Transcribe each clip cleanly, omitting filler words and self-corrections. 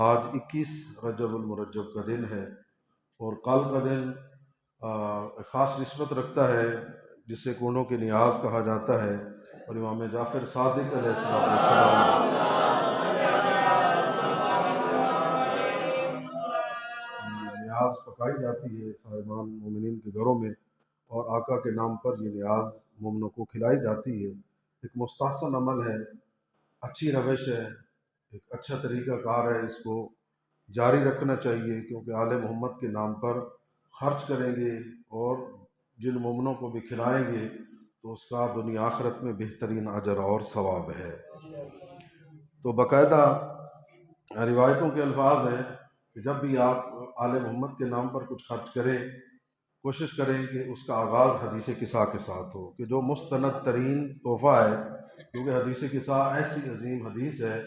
آج 21 رجب المرجب کا دن ہے، اور کل کا دن ایک خاص نسبت رکھتا ہے جسے کونوں کے نیاز کہا جاتا ہے، اور امام جعفر صادق علیہ السلام نیاز پکائی جاتی ہے صاحبان مومنین کے گھروں میں، اور آقا کے نام پر یہ نیاز مومنوں کو کھلائی جاتی ہے۔ ایک مستحسن عمل ہے، اچھی روش ہے، ایک اچھا طریقہ کار ہے، اس کو جاری رکھنا چاہیے، کیونکہ آل محمد کے نام پر خرچ کریں گے اور جن مومنوں کو بھی کھلائیں گے تو اس کا دنیا آخرت میں بہترین اجر اور ثواب ہے۔ تو باقاعدہ روایتوں کے الفاظ ہیں کہ جب بھی آپ آل محمد کے نام پر کچھ خرچ کریں، کوشش کریں کہ اس کا آغاز حدیث قصا کے ساتھ ہو، کہ جو مستند ترین تحفہ ہے، کیونکہ حدیث قصا ایسی عظیم حدیث ہے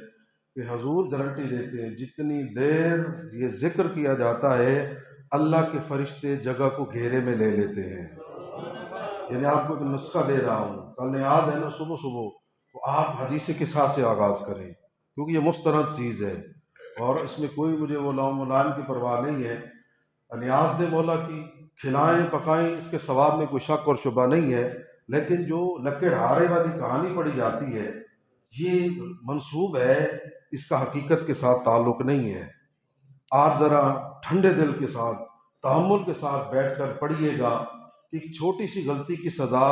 کہ حضور گارنٹی دیتے ہیں جتنی دیر یہ ذکر کیا جاتا ہے اللہ کے فرشتے جگہ کو گھیرے میں لے لیتے ہیں۔ یعنی آپ کو ایک نسخہ دے رہا ہوں، کل نیاز ہے نا صبح صبح، تو آپ حدیث قصا سے آغاز کریں، کیونکہ یہ مستند چیز ہے اور اس میں کوئی مجھے وہ لوم و لعن کی پرواہ نہیں ہے۔ نیاز دے مولا کی، کھلائیں پکائیں، اس کے ثواب میں کوئی شک اور شبہ نہیں ہے، لیکن جو لکڑ ہارے والی کہانی پڑھی جاتی ہے یہ منسوب ہے، اس کا حقیقت کے ساتھ تعلق نہیں ہے۔ آج ذرا ٹھنڈے دل کے ساتھ، تحمل کے ساتھ بیٹھ کر پڑھیے گا کہ ایک چھوٹی سی غلطی کی سزا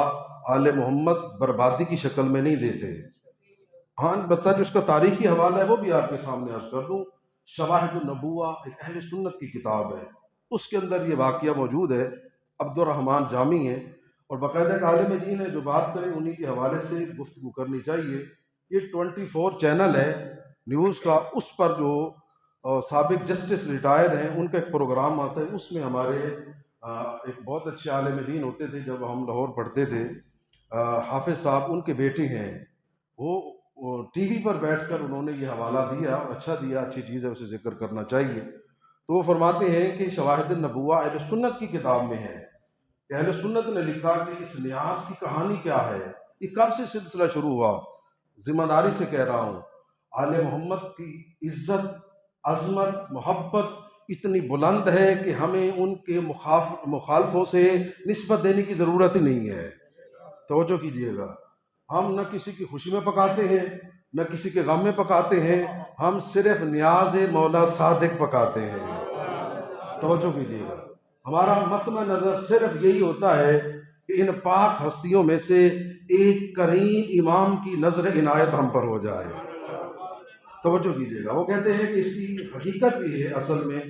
آل محمد بربادی کی شکل میں نہیں دیتے۔ ہاں البتہ جو اس کا تاریخی حوالہ ہے وہ بھی آپ کے سامنے عرض کر دوں۔ شواہد النبوہ ایک اہل سنت کی کتاب ہے، اس کے اندر یہ واقعہ موجود ہے۔ عبد الرحمن جامی ہے اور باقاعدہ ایک عالم دین ہے، جو بات کرے انہی کے حوالے سے گفتگو کرنی چاہیے۔ یہ 24 چینل ہے نیوز کا، اس پر جو سابق جسٹس ریٹائر ہیں ان کا ایک پروگرام آتا ہے، اس میں ہمارے ایک بہت اچھے عالم دین ہوتے تھے جب ہم لاہور پڑھتے تھے، حافظ صاحب، ان کے بیٹے ہیں وہ ٹی وی پر بیٹھ کر انہوں نے یہ حوالہ دیا، اور اچھا دیا، اچھی چیز ہے، اسے ذکر کرنا چاہیے۔ تو وہ فرماتے ہیں کہ شواہد النبوہ اہل سنت کی کتاب میں ہے کہ اہل سنت نے لکھا کہ اس نیاز کی کہانی کیا ہے، یہ کب سے سلسلہ شروع ہوا۔ ذمہ داری سے کہہ رہا ہوں، آل محمد کی عزت، عظمت، محبت اتنی بلند ہے کہ ہمیں ان کے مخالفوں سے نسبت دینے کی ضرورت ہی نہیں ہے۔ توجہ کیجیے گا، ہم نہ کسی کی خوشی میں پکاتے ہیں نہ کسی کے غم میں پکاتے ہیں، ہم صرف نیاز مولا صادق پکاتے ہیں۔ توجہ کیجیے گا، ہمارا مطمع نظر صرف یہی ہوتا ہے کہ ان پاک ہستیوں میں سے ایک کریم امام کی نظر عنایت ہم پر ہو جائے۔ توجہ کیجیے گا، وہ کہتے ہیں کہ اس کی حقیقت یہ ہے اصل میں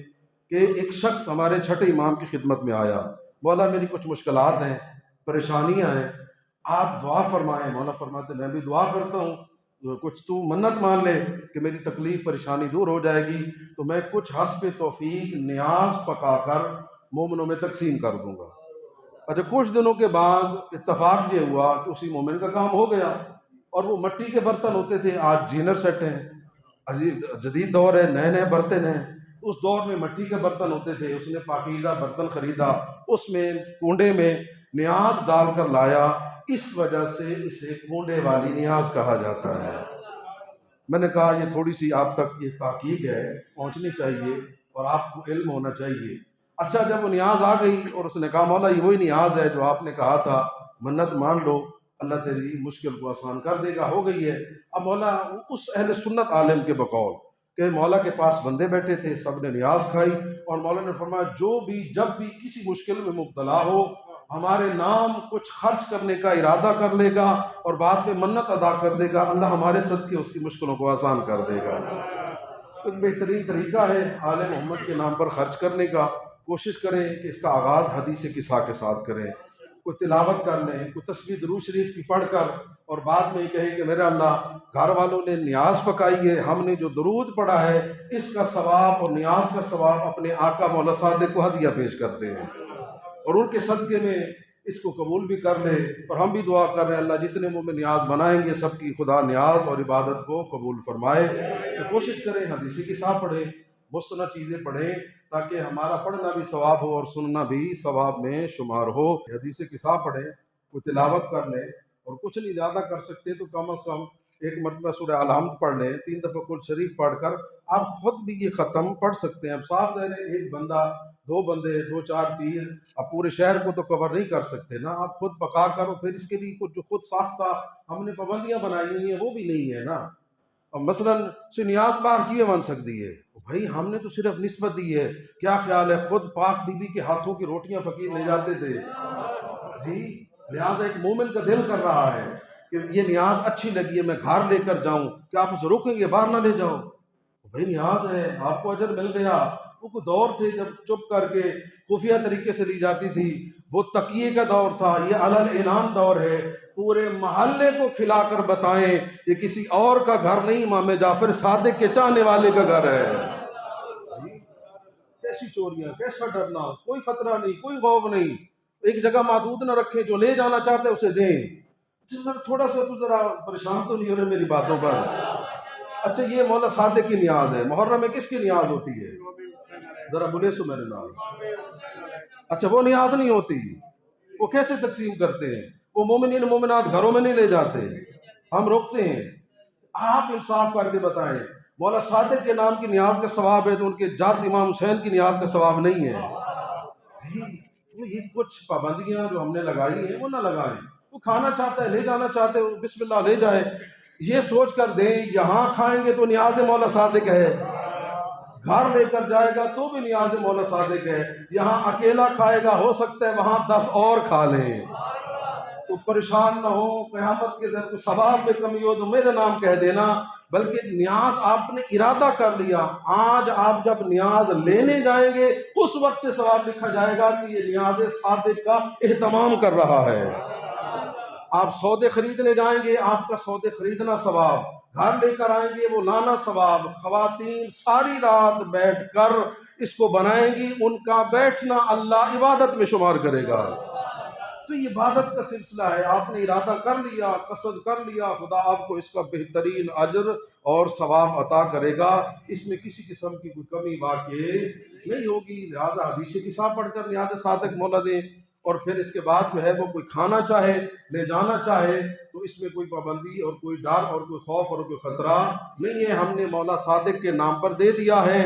کہ ایک شخص ہمارے چھٹے امام کی خدمت میں آیا، مولا میری کچھ مشکلات ہیں، پریشانیاں ہیں، آپ دعا فرمائیں۔ مولا فرماتے میں بھی دعا کرتا ہوں، کچھ تو منت مان لے کہ میری تکلیف پریشانی دور ہو جائے گی تو میں کچھ حسب توفیق نیاز پکا کر مومنوں میں تقسیم کر دوں گا۔ اچھا، کچھ دنوں کے بعد اتفاق یہ ہوا کہ اسی مومن کا کام ہو گیا، اور وہ مٹی کے برتن ہوتے تھے، آج ڈنر سیٹ ہیں، جدید دور ہے، نئے نئے برتن ہیں، اس دور میں مٹی کے برتن ہوتے تھے۔ اس نے پاکیزہ برتن خریدا، اس میں کنڈے میں نیاز ڈال کر لایا، اس وجہ سے اسے کنڈے والی نیاز کہا جاتا ہے۔ میں نے کہا یہ تھوڑی سی آپ تک یہ تحقیق ہے، پہنچنی چاہیے اور آپ کو علم ہونا چاہیے۔ اچھا، جب وہ نیاز آ گئی اور اس نے کہا مولا یہ وہی نیاز ہے جو آپ نے کہا تھا، منت مان لو، اللہ تیری مشکل کو آسان کر دے گا، ہو گئی ہے۔ اب مولا اس اہل سنت عالم کے بقول کہ مولا کے پاس بندے بیٹھے تھے، سب نے نیاز کھائی، اور مولا نے فرمایا جو بھی جب بھی کسی مشکل میں مبتلا ہو ہمارے نام کچھ خرچ کرنے کا ارادہ کر لے گا اور بعد میں منت ادا کر دے گا، اللہ ہمارے صدقے اس کی مشکلوں کو آسان کر دے گا۔ ایک بہترین طریقہ ہے آل محمد کے نام پر خرچ کرنے کا۔ کوشش کریں کہ اس کا آغاز حدیث قصا کے ساتھ کریں، کوئی تلاوت کر لیں، کوئی تسبیح درود شریف کی پڑھ کر، اور بعد میں یہ کہیں کہ میرے اللہ، گھر والوں نے نیاز پکائی ہے، ہم نے جو درود پڑھا ہے اس کا ثواب اور نیاز کا ثواب اپنے آقا مولا صادق کو ہدیہ پیش کرتے ہیں، اور ان کے صدقے میں اس کو قبول بھی کر لے۔ اور ہم بھی دعا کر رہے ہیں اللہ جتنے منہ میں نیاز بنائیں گے سب کی خدا نیاز اور عبادت کو قبول فرمائے۔ تو کوشش کریں حدیث قصا پڑھیں، مستند چیزیں پڑھیں، تاکہ ہمارا پڑھنا بھی ثواب ہو اور سننا بھی ثواب میں شمار ہو۔ حدیث قصا پڑھیں، کوئی تلاوت کر لیں، اور کچھ نہیں زیادہ کر سکتے تو کم از کم ایک مرتبہ سورہ الحمد پڑھ لیں، 3 دفعہ کل شریف پڑھ کر آپ خود بھی یہ ختم پڑھ سکتے ہیں۔ اب صاف ظاہر ہے ایک بندہ، 2 بندے، 2-4 پیر اب پورے شہر کو تو کور نہیں کر سکتے نا، آپ خود پکا کر، اور پھر اس کے لیے کچھ جو خود ساختہ ہم نے پابندیاں بنائی ہوئی ہیں وہ بھی نہیں ہے نا۔ اب مثلاً سے نیاز باہر کیے بن سکتی ہے بھائی، ہم نے تو صرف نسبت دی ہے، کیا خیال ہے خود پاک بی بی کے ہاتھوں کی روٹیاں فقیر لے جاتے تھے جی، لہٰذا ایک مومن کا دل کر رہا ہے کہ یہ نیاز اچھی لگی ہے، میں گھر لے کر جاؤں، کیا آپ اسے روکیں گے باہر نہ لے جاؤ؟ بھائی نیاز ہے، آپ کو اجر مل گیا۔ وہ کوئی دور تھے جب چپ کر کے خفیہ طریقے سے لی جاتی تھی، وہ تقیے کا دور تھا، یہ علل اعلان دور ہے، پورے محلے کو کھلا کر بتائیں یہ کسی اور کا گھر نہیں، امام جعفر صادق کے چاہنے والے کا گھر ہے۔ کیسی چوریاں، کیسا ڈرنا، کوئی خطرہ نہیں، کوئی خوف نہیں، ایک جگہ محدود نہ رکھیں، جو لے جانا چاہتے اسے دیں۔ اچھا تھوڑا سا تو ذرا پریشان تو نہیں ہو رہے میری باتوں پر؟ اچھا یہ مولا صادق کی نیاز ہے، محرم میں کس کی نیاز ہوتی ہے؟ ذرا بولے سو میرے نام۔ اچھا وہ نیاز نہیں ہوتی، وہ کیسے تقسیم کرتے ہیں؟ وہ مومنین مومنات گھروں میں نہیں لے جاتے، ہم روکتے ہیں۔ آپ انصاف کر کے بتائیں، مولا صادق کے نام کی نیاز کا ثواب ہے تو ان کے جد امام حسین کی نیاز کا ثواب نہیں ہے جی؟ تو یہ کچھ پابندیاں جو ہم نے لگائی ہیں وہ نہ لگائیں۔ وہ کھانا چاہتا ہے، لے جانا چاہتے ہو، بسم اللہ لے جائے، یہ سوچ کر دیں یہاں کھائیں گے تو نیاز مولا صادق ہے، گھر لے کر جائے گا تو بھی نیاز مولا صادق ہے، یہاں اکیلا کھائے گا ہو سکتا ہے وہاں 10 اور کھا لیں، تو پریشان نہ ہو، قیامت کے دن کو ثواب میں کمی ہو تو میرے نام کہہ دینا، بلکہ نیاز آپ نے ارادہ کر لیا، آج آپ جب نیاز لینے جائیں گے اس وقت سے ثواب لکھا جائے گا کہ یہ نیاز صادق کا اہتمام کر رہا ہے۔ آپ سودے خریدنے جائیں گے، آپ کا سودے خریدنا ثواب، گھر لے کر آئیں گے وہ لانا ثواب، خواتین ساری رات بیٹھ کر اس کو بنائیں گی، ان کا بیٹھنا اللہ عبادت میں شمار کرے گا۔ تو یہ عبادت کا سلسلہ ہے، آپ نے ارادہ کر لیا، قصد کر لیا، خدا آپ کو اس کا بہترین اجر اور ثواب عطا کرے گا، اس میں کسی قسم کی کوئی کمی واقع نہیں ہوگی۔ لہٰذا حدیث کتاب پڑھ کر نیاز صادق مولا دیں، اور پھر اس کے بعد جو ہے وہ کوئی کھانا چاہے، لے جانا چاہے تو اس میں کوئی پابندی اور کوئی ڈر اور کوئی خوف اور کوئی خطرہ نہیں ہے، ہم نے مولا صادق کے نام پر دے دیا ہے۔